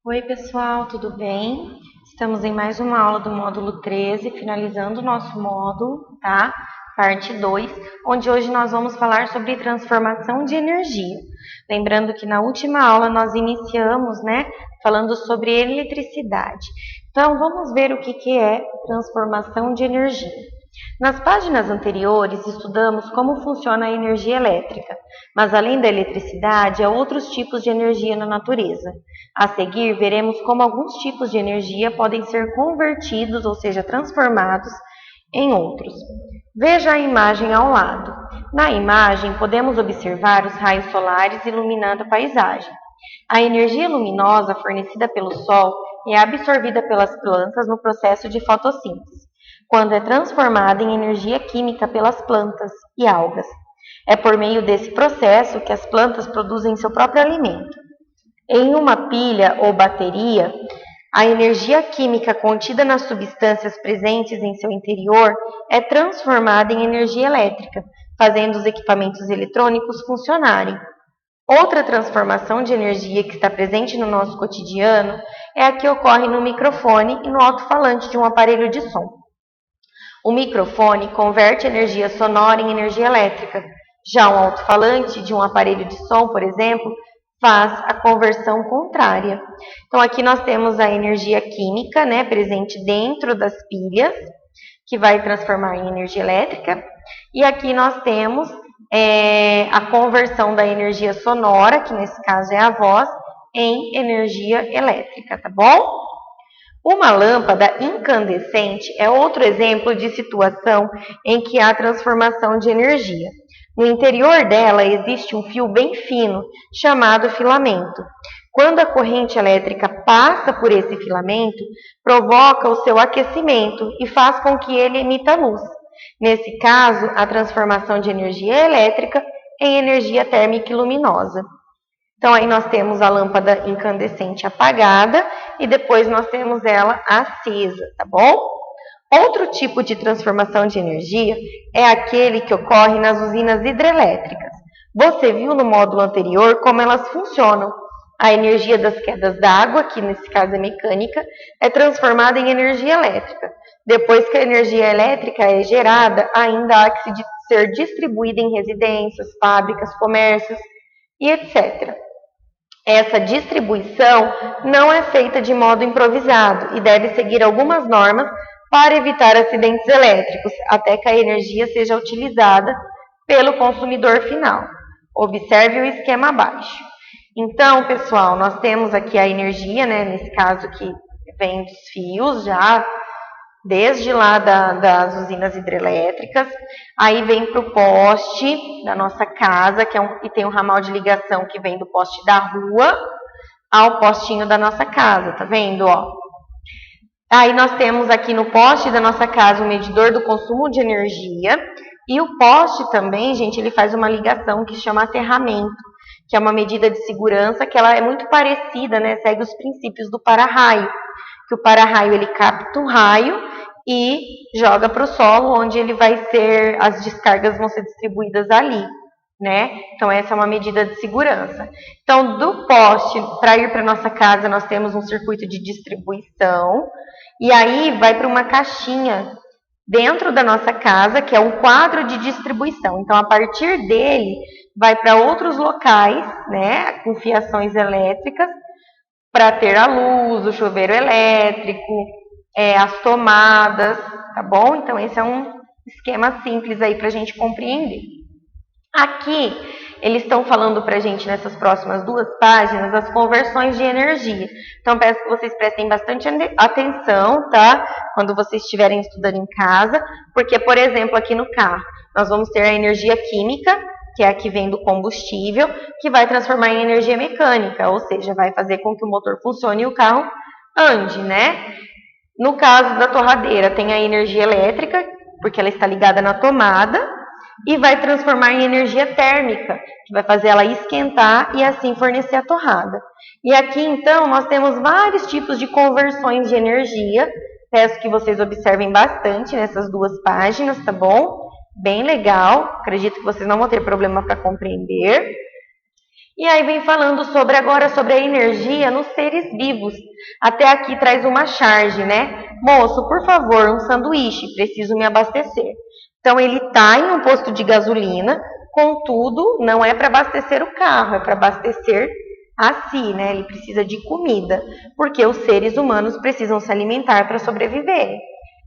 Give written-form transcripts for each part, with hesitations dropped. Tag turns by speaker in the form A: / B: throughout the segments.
A: Oi, pessoal, tudo bem? Estamos em mais uma aula do módulo 13, finalizando o nosso módulo, tá? Parte 2, onde hoje nós vamos falar sobre transformação de energia. Lembrando que na última aula nós iniciamos, falando sobre eletricidade. Então, vamos ver o que é transformação de energia. Nas páginas anteriores, estudamos como funciona a energia elétrica, mas além da eletricidade, há outros tipos de energia na natureza. A seguir, veremos como alguns tipos de energia podem ser convertidos, ou seja, transformados, em outros. Veja a imagem ao lado. Na imagem, podemos observar os raios solares iluminando a paisagem. A energia luminosa fornecida pelo Sol é absorvida pelas plantas no processo de fotossíntese, quando é transformada em energia química pelas plantas e algas. É por meio desse processo que as plantas produzem seu próprio alimento. Em uma pilha ou bateria, a energia química contida nas substâncias presentes em seu interior é transformada em energia elétrica, fazendo os equipamentos eletrônicos funcionarem. Outra transformação de energia que está presente no nosso cotidiano é a que ocorre no microfone e no alto-falante de um aparelho de som. O microfone converte energia sonora em energia elétrica. Já um alto-falante de um aparelho de som, por exemplo, faz a conversão contrária. Então, aqui nós temos a energia química, presente dentro das pilhas, que vai transformar em energia elétrica. E aqui nós temos a conversão da energia sonora, que nesse caso é a voz, em energia elétrica, tá bom? Uma lâmpada incandescente é outro exemplo de situação em que há transformação de energia. No interior dela existe um fio bem fino, chamado filamento. Quando a corrente elétrica passa por esse filamento, provoca o seu aquecimento e faz com que ele emita luz. Nesse caso, a transformação de energia elétrica em energia térmica e luminosa. Então, aí nós temos a lâmpada incandescente apagada e depois nós temos ela acesa, tá bom? Outro tipo de transformação de energia é aquele que ocorre nas usinas hidrelétricas. Você viu no módulo anterior como elas funcionam. A energia das quedas d'água, que nesse caso é mecânica, é transformada em energia elétrica. Depois que a energia elétrica é gerada, ainda há que ser distribuída em residências, fábricas, comércios e etc. Essa distribuição não é feita de modo improvisado e deve seguir algumas normas para evitar acidentes elétricos, até que a energia seja utilizada pelo consumidor final. Observe o esquema abaixo. Então, pessoal, nós temos aqui a energia, nesse caso que vem dos fios já, desde lá das usinas hidrelétricas, aí vem para o poste da nossa casa, e tem um ramal de ligação que vem do poste da rua ao postinho da nossa casa, tá vendo, ó? Aí nós temos aqui no poste da nossa casa o medidor do consumo de energia, e o poste também, gente, ele faz uma ligação que se chama aterramento, que é uma medida de segurança que ela é muito parecida, segue os princípios do para-raio, que o para-raio ele capta o raio e joga para o solo, onde as descargas vão ser distribuídas ali, Então, essa é uma medida de segurança. Então, do poste para ir para nossa casa, nós temos um circuito de distribuição, e aí vai para uma caixinha dentro da nossa casa, que é um quadro de distribuição. Então, a partir dele, vai para outros locais, com fiações elétricas, para ter a luz, o chuveiro elétrico, as tomadas, tá bom? Então, esse é um esquema simples aí para a gente compreender. Aqui, eles estão falando para a gente, nessas próximas 2 páginas, as conversões de energia. Então, peço que vocês prestem bastante atenção, tá? Quando vocês estiverem estudando em casa, porque, por exemplo, aqui no carro, nós vamos ter a energia química, que é a que vem do combustível, que vai transformar em energia mecânica, ou seja, vai fazer com que o motor funcione e o carro ande, No caso da torradeira, tem a energia elétrica, porque ela está ligada na tomada, e vai transformar em energia térmica, que vai fazer ela esquentar e assim fornecer a torrada. E aqui, então, nós temos vários tipos de conversões de energia. Peço que vocês observem bastante nessas 2 páginas, tá bom? Bem legal, acredito que vocês não vão ter problema para compreender. E aí vem falando agora sobre a energia nos seres vivos. Até aqui traz uma charge, né? Moço, por favor, um sanduíche, preciso me abastecer. Então ele está em um posto de gasolina, contudo, não é para abastecer o carro, é para abastecer a si, né? Ele precisa de comida, porque os seres humanos precisam se alimentar para sobreviver.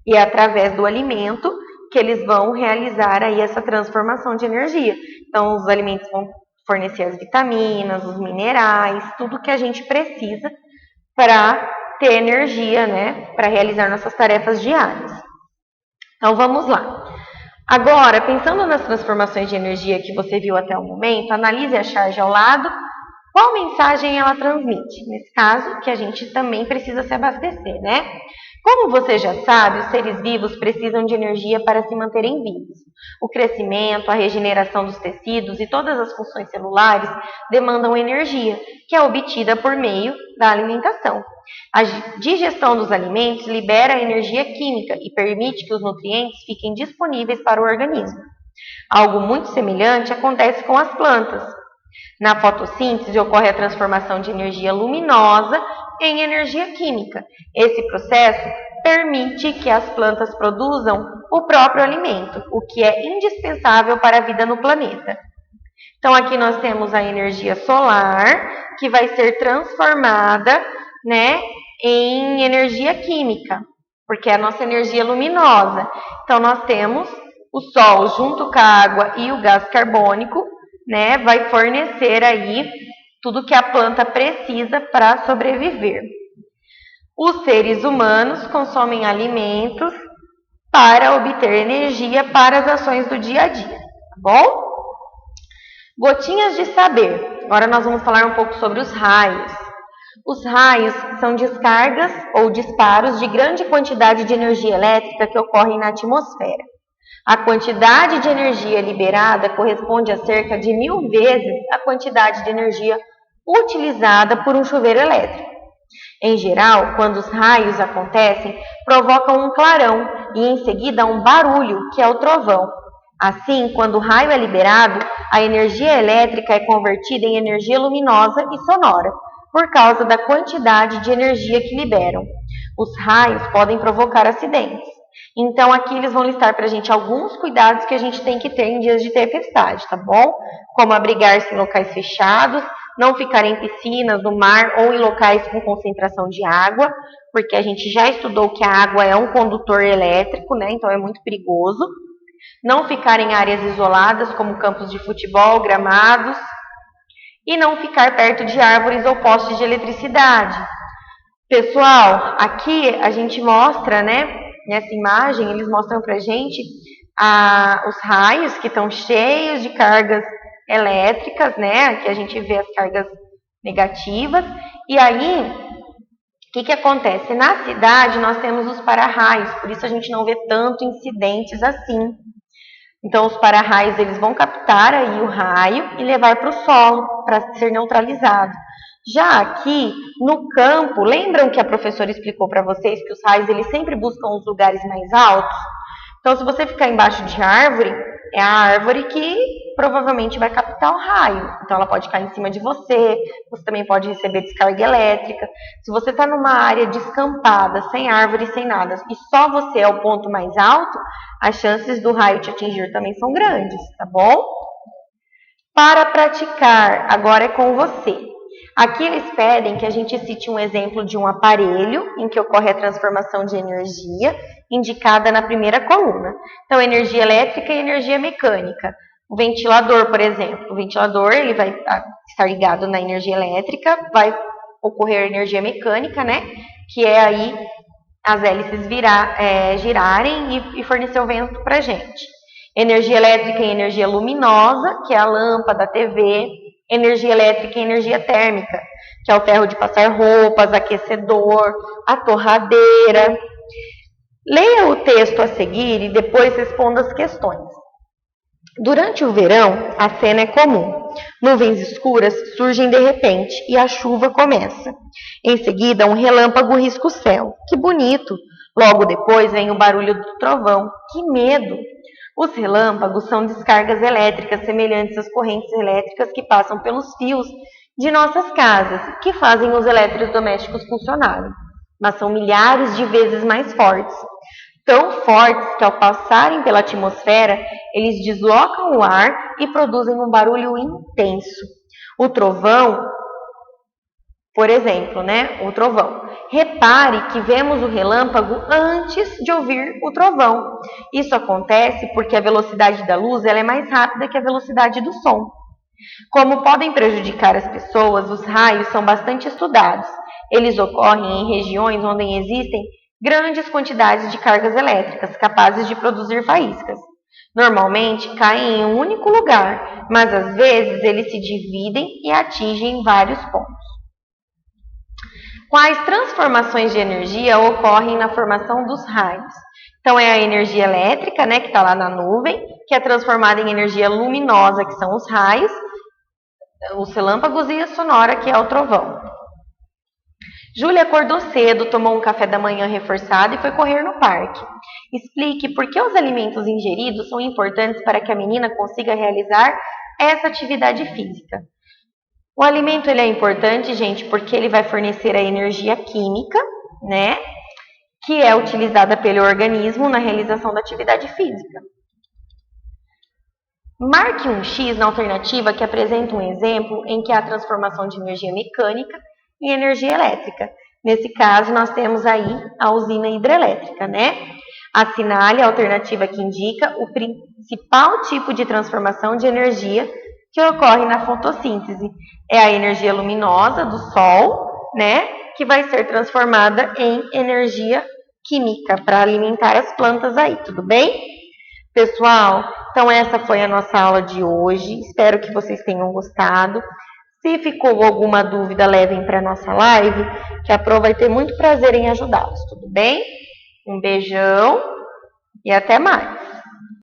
A: E é através do alimento que eles vão realizar aí essa transformação de energia. Então, os alimentos vão fornecer as vitaminas, os minerais, tudo que a gente precisa para ter energia, né? Para realizar nossas tarefas diárias. Então, vamos lá. Agora, pensando nas transformações de energia que você viu até o momento, analise a charge ao lado. Qual mensagem ela transmite? Nesse caso, que a gente também precisa se abastecer, né? Como você já sabe, os seres vivos precisam de energia para se manterem vivos. O crescimento, a regeneração dos tecidos e todas as funções celulares demandam energia, que é obtida por meio da alimentação. A digestão dos alimentos libera energia química e permite que os nutrientes fiquem disponíveis para o organismo. Algo muito semelhante acontece com as plantas. Na fotossíntese ocorre a transformação de energia luminosa em energia química. Esse processo permite que as plantas produzam o próprio alimento, o que é indispensável para a vida no planeta. Então, aqui nós temos a energia solar, que vai ser transformada, né, em energia química, porque é a nossa energia luminosa. Então, nós temos o Sol junto com a água e o gás carbônico, né, vai fornecer aí tudo que a planta precisa para sobreviver. Os seres humanos consomem alimentos para obter energia para as ações do dia a dia, tá bom? Gotinhas de saber. Agora nós vamos falar um pouco sobre os raios. Os raios são descargas ou disparos de grande quantidade de energia elétrica que ocorrem na atmosfera. A quantidade de energia liberada corresponde a cerca de 1000 vezes a quantidade de energia utilizada por um chuveiro elétrico. Em geral, quando os raios acontecem, provocam um clarão e em seguida um barulho, que é o trovão. Assim, quando o raio é liberado, a energia elétrica é convertida em energia luminosa e sonora, por causa da quantidade de energia que liberam. Os raios podem provocar acidentes. Então, aqui eles vão listar para a gente alguns cuidados que a gente tem que ter em dias de tempestade, tá bom? Como abrigar-se em locais fechados, não ficar em piscinas, no mar ou em locais com concentração de água, porque a gente já estudou que a água é um condutor elétrico, né? Então é muito perigoso. Não ficar em áreas isoladas, como campos de futebol, gramados, e não ficar perto de árvores ou postes de eletricidade. Pessoal, aqui a gente mostra, né? Nessa imagem, eles mostram pra gente os raios que estão cheios de cargas elétricas, né? Aqui a gente vê as cargas negativas. E aí, o que acontece? Na cidade, nós temos os para-raios, por isso a gente não vê tanto incidentes assim. Então, os para-raios, eles vão captar aí o raio e levar para o solo, para ser neutralizado. Já aqui, no campo, lembram que a professora explicou para vocês que os raios, eles sempre buscam os lugares mais altos? Então, se você ficar embaixo de árvore, é a árvore que provavelmente vai captar o raio. Então, ela pode cair em cima de você, você também pode receber descarga elétrica. Se você está numa área descampada, sem árvore, sem nada, e só você é o ponto mais alto, as chances do raio te atingir também são grandes, tá bom? Para praticar, agora é com você. Aqui eles pedem que a gente cite um exemplo de um aparelho em que ocorre a transformação de energia, indicada na primeira coluna. Então, energia elétrica e energia mecânica. O ventilador, por exemplo. O ventilador ele vai estar ligado na energia elétrica, vai ocorrer energia mecânica, né? Que é aí as hélices girarem e fornecer o vento para a gente. Energia elétrica e energia luminosa, que é a lâmpada, a TV. Energia elétrica e energia térmica, que é o ferro de passar roupas, aquecedor, a torradeira. Leia o texto a seguir e depois responda as questões. Durante o verão, a cena é comum. Nuvens escuras surgem de repente e a chuva começa. Em seguida, um relâmpago risca o céu. Que bonito! Logo depois vem o barulho do trovão. Que medo! Os relâmpagos são descargas elétricas semelhantes às correntes elétricas que passam pelos fios de nossas casas, que fazem os eletrodomésticos funcionarem, mas são milhares de vezes mais fortes. Tão fortes que, ao passarem pela atmosfera, eles deslocam o ar e produzem um barulho intenso. O trovão, por exemplo, né? O trovão. Repare que vemos o relâmpago antes de ouvir o trovão. Isso acontece porque a velocidade da luz ela é mais rápida que a velocidade do som. Como podem prejudicar as pessoas, os raios são bastante estudados. Eles ocorrem em regiões onde existem grandes quantidades de cargas elétricas capazes de produzir faíscas. Normalmente caem em um único lugar, mas às vezes eles se dividem e atingem vários pontos. Quais transformações de energia ocorrem na formação dos raios? Então, é a energia elétrica, né, que está lá na nuvem, que é transformada em energia luminosa, que são os raios, os relâmpagos, e a sonora, que é o trovão. Júlia acordou cedo, tomou um café da manhã reforçado e foi correr no parque. Explique por que os alimentos ingeridos são importantes para que a menina consiga realizar essa atividade física. O alimento ele é importante, gente, porque ele vai fornecer a energia química, né, que é utilizada pelo organismo na realização da atividade física. Marque um X na alternativa que apresenta um exemplo em que há transformação de energia mecânica em energia elétrica. Nesse caso, nós temos aí a usina hidrelétrica, né? Assinale a alternativa que indica o principal tipo de transformação de energia que ocorre na fotossíntese. É a energia luminosa do sol, né, que vai ser transformada em energia química para alimentar as plantas aí, tudo bem? Pessoal, então essa foi a nossa aula de hoje. Espero que vocês tenham gostado. Se ficou alguma dúvida, levem para a nossa live, que a Pro vai ter muito prazer em ajudá-los, tudo bem? Um beijão e até mais!